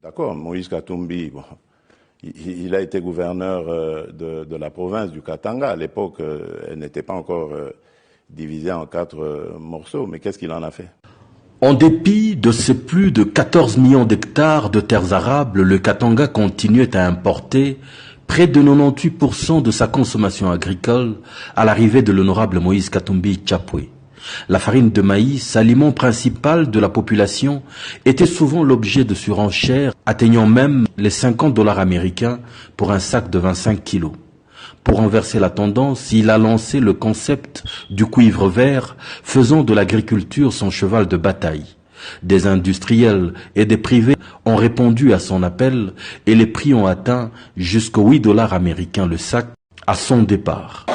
D'accord, Moïse Katumbi, bon, il a été gouverneur de la province du Katanga. À l'époque, elle n'était pas encore divisée en 4 morceaux, mais qu'est-ce qu'il en a fait? En dépit de ses plus de 14 millions d'hectares de terres arables, le Katanga continuait à importer près de 98% de sa consommation agricole à l'arrivée de l'honorable Moïse Katumbi Tchapwe. La farine de maïs, aliment principal de la population, était souvent l'objet de surenchères, atteignant même les $50 américains pour un sac de 25 kilos. Pour renverser la tendance, il a lancé le concept du cuivre vert, faisant de l'agriculture son cheval de bataille. Des industriels et des privés ont répondu à son appel et les prix ont atteint jusqu'aux $8 américains le sac à son départ.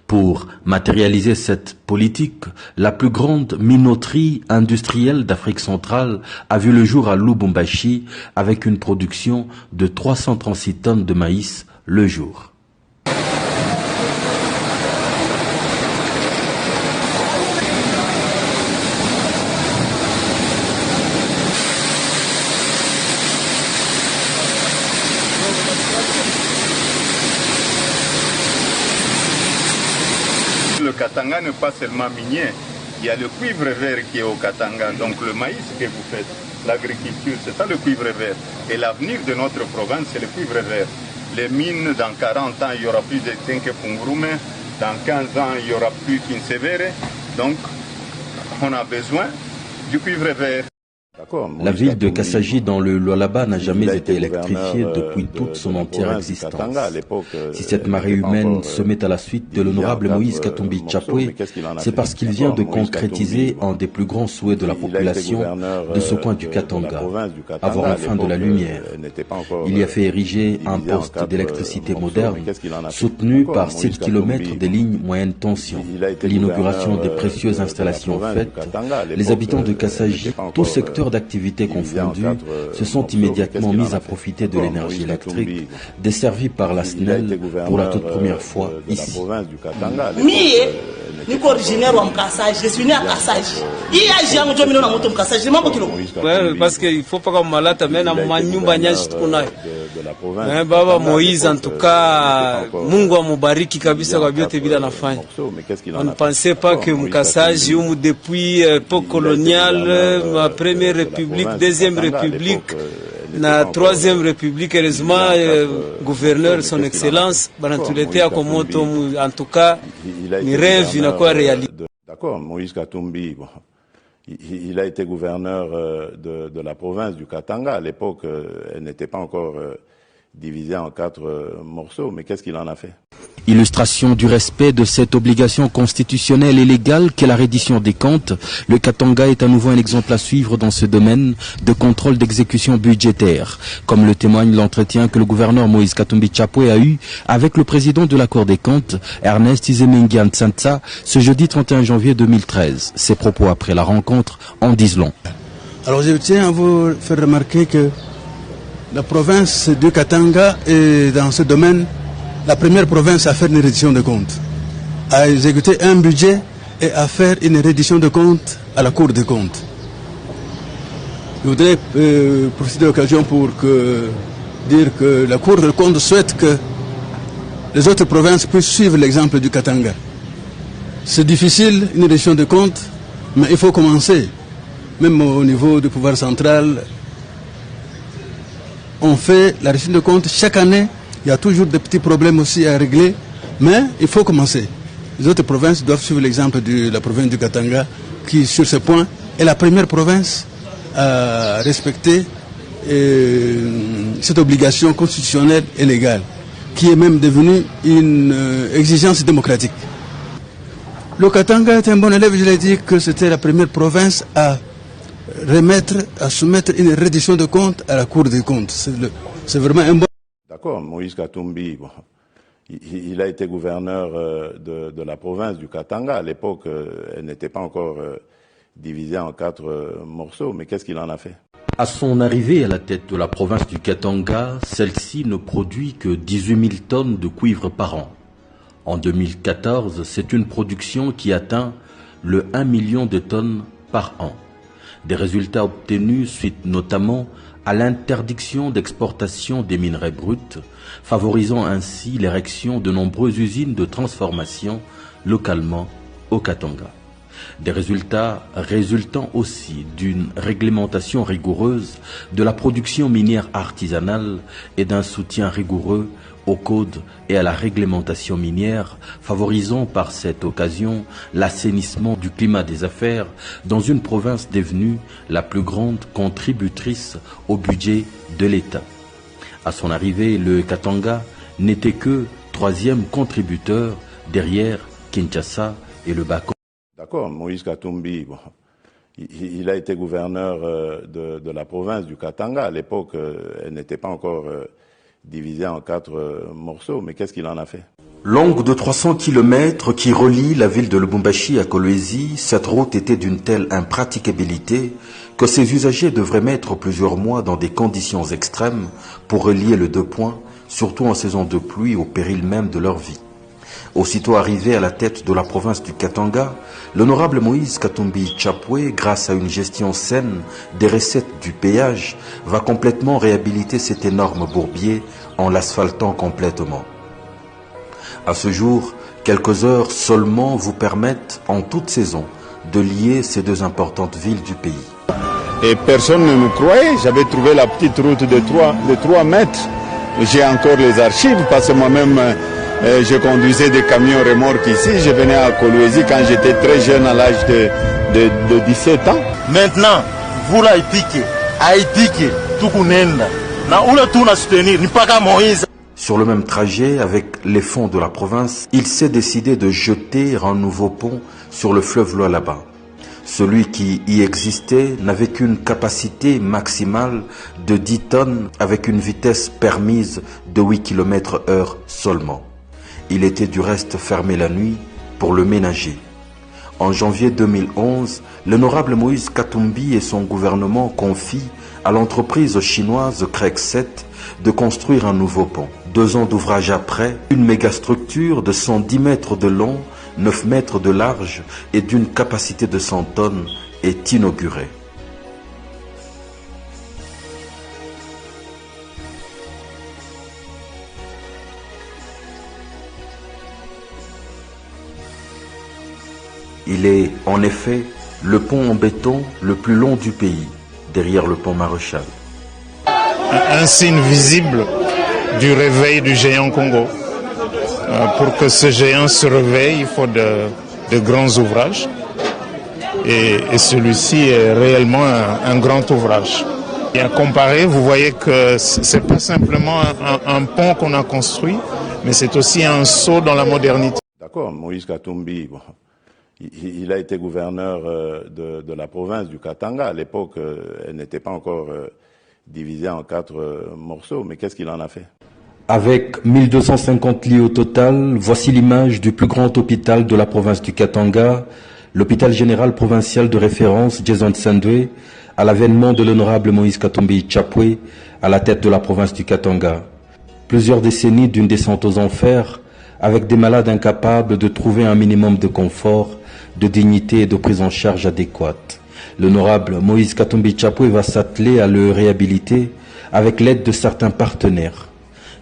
Pour matérialiser cette politique, la plus grande minoterie industrielle d'Afrique centrale a vu le jour à Lubumbashi avec une production de 336 tonnes de maïs le jour. Le Katanga n'est pas seulement minier, il y a le cuivre vert qui est au Katanga, donc le maïs que vous faites, l'agriculture, c'est ça le cuivre vert. Et l'avenir de notre province, c'est le cuivre vert. Les mines, dans 40 ans, il n'y aura plus de Tenke-Pungurume, dans 15 ans, il n'y aura plus qu'Insevere, donc on a besoin du cuivre vert. La ville de Kassaji dans le Lualaba n'a jamais été électrifiée depuis toute son entière existence. Si cette marée humaine se met à la suite de l'honorable Moïse Katumbi Tchapwe, c'est parce qu'il vient de concrétiser un des plus grands souhaits de la population de ce coin du Katanga, avoir enfin de la lumière. Il y a fait ériger un poste d'électricité moderne, soutenu par 7 km des lignes moyenne tension. L'inauguration des précieuses installations faites, les habitants de Kassaji, tout secteur d'activités confondues, se sont immédiatement mis à profiter de l'énergie électrique desservie par la SNEL pour la toute première fois ici. Je suis originaire de Kassaji, je suis né à Kassaji. Parce qu'il ne faut pas qu'on malade même à Manyumba Nyashi tukunayo. Baba Moïse en tout cas, Mungu amubariki kabisa kwa vyote vile anafanya. On ne pensait pas que Kassaji depuis l'époque coloniale, ma première république, deuxième république, la troisième république, heureusement, gouverneur, son excellence, Banatulete Akomoto, en tout cas, mes rêves, il n'a quoi réalité. D'accord, Moïse Katumbi, bon, il a été gouverneur de la province du Katanga. À l'époque, elle n'était pas encore divisée en 4 morceaux, mais qu'est-ce qu'il en a fait? Illustration du respect de cette obligation constitutionnelle et légale qu'est la reddition des comptes, le Katanga est à nouveau un exemple à suivre dans ce domaine de contrôle d'exécution budgétaire, comme le témoigne l'entretien que le gouverneur Moïse Katumbi Tchapwe a eu avec le président de la Cour des comptes, Ernest Izemengi Nsantsa, ce jeudi 31 janvier 2013. Ses propos après la rencontre en disent long. Alors je tiens à vous faire remarquer que la province du Katanga est dans ce domaine la première province à faire une reddition de comptes, à exécuter un budget et à faire une reddition de comptes à la Cour des comptes. Je voudrais profiter de l'occasion pour dire que la Cour des comptes souhaite que les autres provinces puissent suivre l'exemple du Katanga. C'est difficile, une reddition de comptes, mais il faut commencer. Même au niveau du pouvoir central, on fait la reddition de comptes chaque année. Il y a toujours des petits problèmes aussi à régler, mais il faut commencer. Les autres provinces doivent suivre l'exemple de la province du Katanga, qui, sur ce point, est la première province à respecter cette obligation constitutionnelle et légale, qui est même devenue une exigence démocratique. Le Katanga est un bon élève, je l'ai dit que c'était la première province à soumettre une reddition de comptes à la Cour des comptes. C'est vraiment un bon... D'accord, Moïse Katumbi, bon, il a été gouverneur de la province du Katanga. À l'époque, elle n'était pas encore divisée en 4 morceaux, mais qu'est-ce qu'il en a fait? À son arrivée à la tête de la province du Katanga, celle-ci ne produit que 18 000 tonnes de cuivre par an. En 2014, c'est une production qui atteint le 1 million de tonnes par an. Des résultats obtenus suite notamment à l'interdiction d'exportation des minerais bruts, favorisant ainsi l'érection de nombreuses usines de transformation localement au Katanga. Des résultats résultant aussi d'une réglementation rigoureuse de la production minière artisanale et d'un soutien rigoureux au code et à la réglementation minière, favorisant par cette occasion l'assainissement du climat des affaires dans une province devenue la plus grande contributrice au budget de l'État. À son arrivée, le Katanga n'était que troisième contributeur derrière Kinshasa et le Bas-Congo. D'accord, Moïse Katumbi, bon, il a été gouverneur de la province du Katanga. À l'époque, elle n'était pas encore divisée en 4 morceaux, mais qu'est-ce qu'il en a fait? Longue de 300 km qui relie la ville de Lubumbashi à Kolwezi, cette route était d'une telle impraticabilité que ses usagers devraient mettre plusieurs mois dans des conditions extrêmes pour relier les 2 points, surtout en saison de pluie, au péril même de leur vie. Aussitôt arrivé à la tête de la province du Katanga, l'honorable Moïse Katumbi Tchapwe, grâce à une gestion saine des recettes du péage, va complètement réhabiliter cet énorme bourbier en l'asphaltant complètement. À ce jour, quelques heures seulement vous permettent, en toute saison, de lier ces 2 importantes villes du pays. Et personne ne me croyait, j'avais trouvé la petite route de 3 mètres. J'ai encore les archives parce que moi-même, je conduisais des camions remorques ici. Je venais à Kolwezi quand j'étais très jeune, à l'âge de 17 ans. Maintenant, vous là, Moïse. Sur le même trajet, avec les fonds de la province, il s'est décidé de jeter un nouveau pont sur le fleuve Lualaba. Celui qui y existait n'avait qu'une capacité maximale de 10 tonnes avec une vitesse permise de 8 km/h seulement. Il était du reste fermé la nuit pour le ménager. En janvier 2011, l'honorable Moïse Katumbi et son gouvernement confient à l'entreprise chinoise Crexet de construire un nouveau pont. 2 ans d'ouvrage après, une mégastructure de 110 mètres de long, 9 mètres de large et d'une capacité de 100 tonnes est inaugurée. Il est en effet le pont en béton le plus long du pays, derrière le pont Maréchal. Un signe visible du réveil du géant Congo. Pour que ce géant se réveille, il faut de grands ouvrages. Et celui-ci est réellement un grand ouvrage. Et à comparer, vous voyez que ce n'est pas simplement un pont qu'on a construit, mais c'est aussi un saut dans la modernité. D'accord, Moïse Katumbi, bon, il a été gouverneur de la province du Katanga. À l'époque, elle n'était pas encore divisée en 4 morceaux, mais qu'est-ce qu'il en a fait? Avec 1250 lits au total, voici l'image du plus grand hôpital de la province du Katanga, l'hôpital général provincial de référence Jason Sandwe, à l'avènement de l'honorable Moïse Katumbi Tchapwe à la tête de la province du Katanga. Plusieurs décennies d'une descente aux enfers, avec des malades incapables de trouver un minimum de confort, de dignité et de prise en charge adéquate. L'honorable Moïse Katumbi Tchapwe va s'atteler à le réhabiliter avec l'aide de certains partenaires.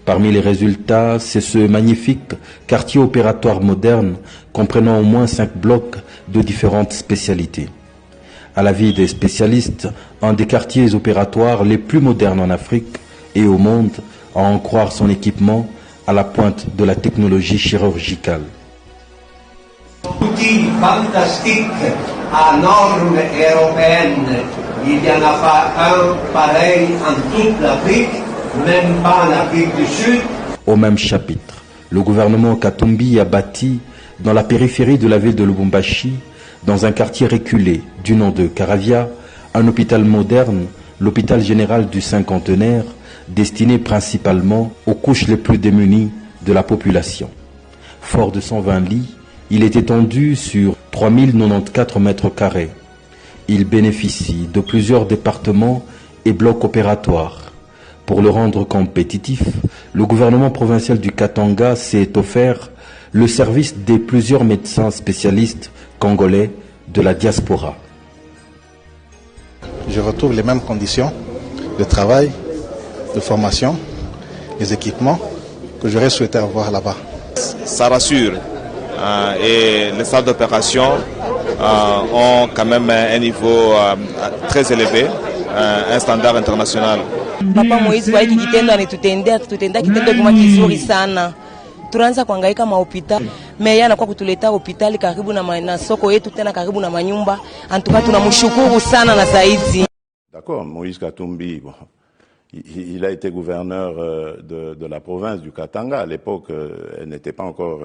Parmi les résultats, c'est ce magnifique quartier opératoire moderne comprenant au moins 5 blocs de différentes spécialités. À l'avis des spécialistes, un des quartiers opératoires les plus modernes en Afrique et au monde, à en croire son équipement à la pointe de la technologie chirurgicale. Outil fantastique à normes européennes, il n'y en a pas un pareil en toute l'Afrique. Même pas en Afrique du Sud. Au même chapitre, le gouvernement Katumbi a bâti dans la périphérie de la ville de Lubumbashi, dans un quartier reculé du nom de Karavia, un hôpital moderne, l'hôpital général du cinquantenaire, destiné principalement aux couches les plus démunies de la population. Fort de 120 lits, il est étendu sur 3094 mètres carrés. Il bénéficie de plusieurs départements et blocs opératoires. Pour le rendre compétitif, le gouvernement provincial du Katanga s'est offert le service des plusieurs médecins spécialistes congolais de la diaspora. Je retrouve les mêmes conditions de travail, de formation, les équipements que j'aurais souhaité avoir là-bas. Ça rassure et les salles d'opération ont quand même un niveau très élevé, un standard international. Papa Moïse kwa hiki kitendo anatutendea kitendo kama kizuri sana. Tunaanza kuhangaika mahopitali, mais yeye anakuwa kutuleta hospitali karibu na soko yetu tena karibu na manyumba. Antuka tunamshukuru sana na zaidi. D'accord, Moïse Katumbi, bon, il a été gouverneur de la province du Katanga. À l'époque, elle n'était pas encore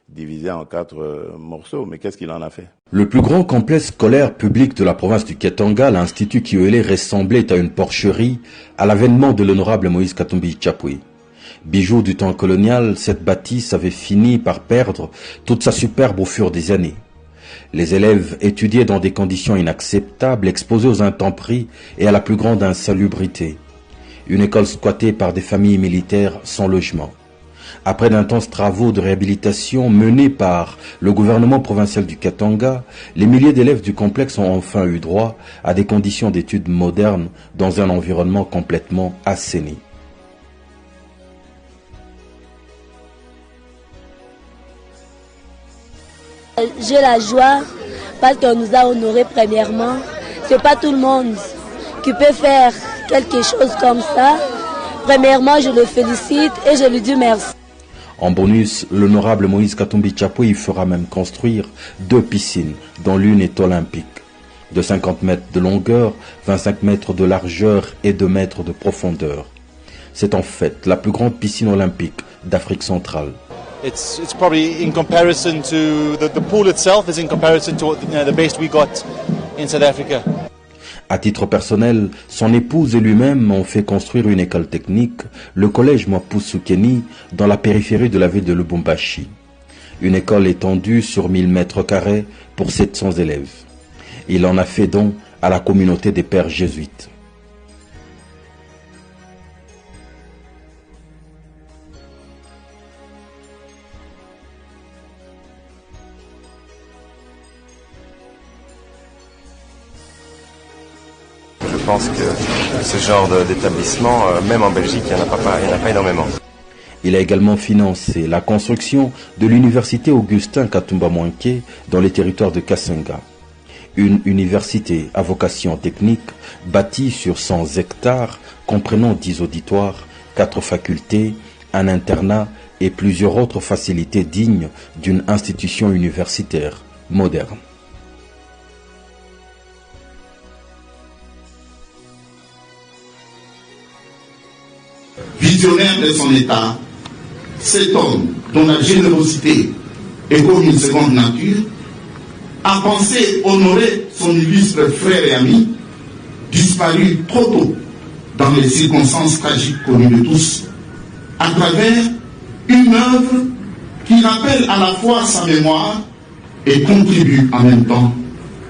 divisée en 4 morceaux, mais qu'est-ce qu'il en a fait? Le plus grand complexe scolaire public de la province du Katanga, l'Institut Kiwele, ressemblait à une porcherie à l'avènement de l'honorable Moïse Katumbi Tchapwe. Bijou du temps colonial, cette bâtisse avait fini par perdre toute sa superbe au fur des années. Les élèves étudiaient dans des conditions inacceptables, exposés aux intempéries et à la plus grande insalubrité. Une école squattée par des familles militaires sans logement. Après d'intenses travaux de réhabilitation menés par le gouvernement provincial du Katanga, les milliers d'élèves du complexe ont enfin eu droit à des conditions d'études modernes dans un environnement complètement assaini. J'ai la joie parce qu'on nous a honorés premièrement. C'est pas tout le monde qui peut faire quelque chose comme ça. Premièrement, je le félicite et je lui dis merci. En bonus, l'honorable Moïse Katumbi Tchapwe y fera même construire 2 piscines, dont l'une est olympique. De 50 mètres de longueur, 25 mètres de largeur et 2 mètres de profondeur. C'est en fait la plus grande piscine olympique d'Afrique centrale. It's probably in comparison to the pool itself is in comparison to the best we got in South Africa. À titre personnel, son épouse et lui-même ont fait construire une école technique, le collège Mapusukeni, dans la périphérie de la ville de Lubumbashi. Une école étendue sur 1000 mètres carrés pour 700 élèves. Il en a fait don à la communauté des pères jésuites. Je pense que ce genre d'établissement, même en Belgique, il n'y en a pas énormément. Il a également financé la construction de l'université Augustin Katumba Mwanke dans les territoires de Kassenga. Une université à vocation technique bâtie sur 100 hectares, comprenant 10 auditoires, 4 facultés, un internat et plusieurs autres facilités dignes d'une institution universitaire moderne. Visionnaire de son État, cet homme dont la générosité est comme une seconde nature, a pensé honorer son illustre frère et ami, disparu trop tôt dans les circonstances tragiques connues de tous, à travers une œuvre qui rappelle à la fois sa mémoire et contribue en même temps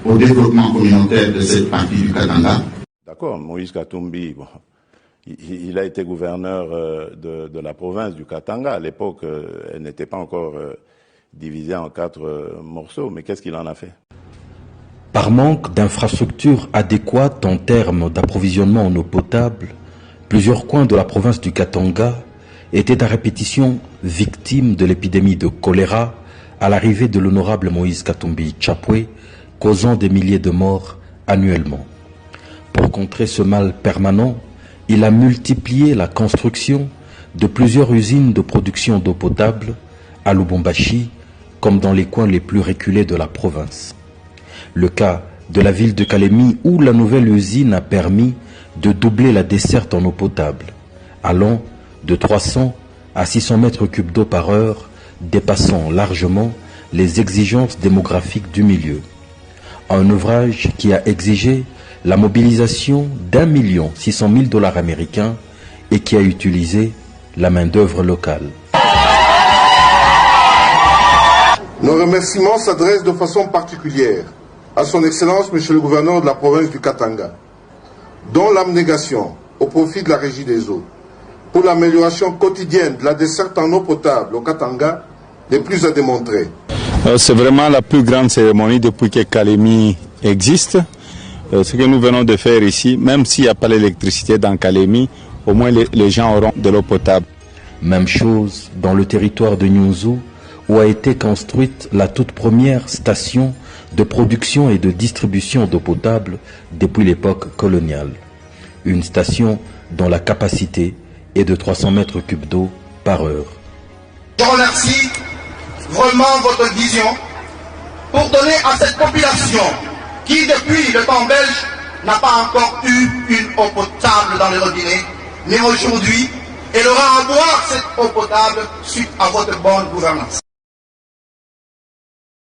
au développement communautaire de cette partie du Katanga. D'accord, Moïse Katumbi, bon, il a été gouverneur de la province du Katanga. À l'époque, elle n'était pas encore divisée en 4 morceaux, mais qu'est-ce qu'il en a fait? Par manque d'infrastructures adéquates en termes d'approvisionnement en eau potable, plusieurs coins de la province du Katanga étaient à répétition victimes de l'épidémie de choléra à l'arrivée de l'honorable Moïse Katumbi Tchapwe, causant des milliers de morts annuellement. Pour contrer ce mal permanent, il a multiplié la construction de plusieurs usines de production d'eau potable à Lubumbashi, comme dans les coins les plus reculés de la province. Le cas de la ville de Kalemi, où la nouvelle usine a permis de doubler la desserte en eau potable, allant de 300 à 600 mètres cubes d'eau par heure, dépassant largement les exigences démographiques du milieu. Un ouvrage qui a exigé la mobilisation d'1 600 000 $ américains et qui a utilisé la main-d'œuvre locale. Nos remerciements s'adressent de façon particulière à son Excellence, Monsieur le Gouverneur de la province du Katanga, dont l'abnégation au profit de la Régie des eaux pour l'amélioration quotidienne de la desserte en eau potable au Katanga les plus à démontrer. C'est vraiment la plus grande cérémonie depuis que Kalemi existe. Ce que nous venons de faire ici, même s'il n'y a pas l'électricité dans Kalemi, au moins les gens auront de l'eau potable. Même chose dans le territoire de Nyunzu, où a été construite la toute première station de production et de distribution d'eau potable depuis l'époque coloniale. Une station dont la capacité est de 300 mètres cubes d'eau par heure. Je remercie vraiment votre vision pour donner à cette population qui, depuis le temps belge, n'a pas encore eu une eau potable dans les robinets, mais aujourd'hui, elle aura à boire cette eau potable suite à votre bonne gouvernance.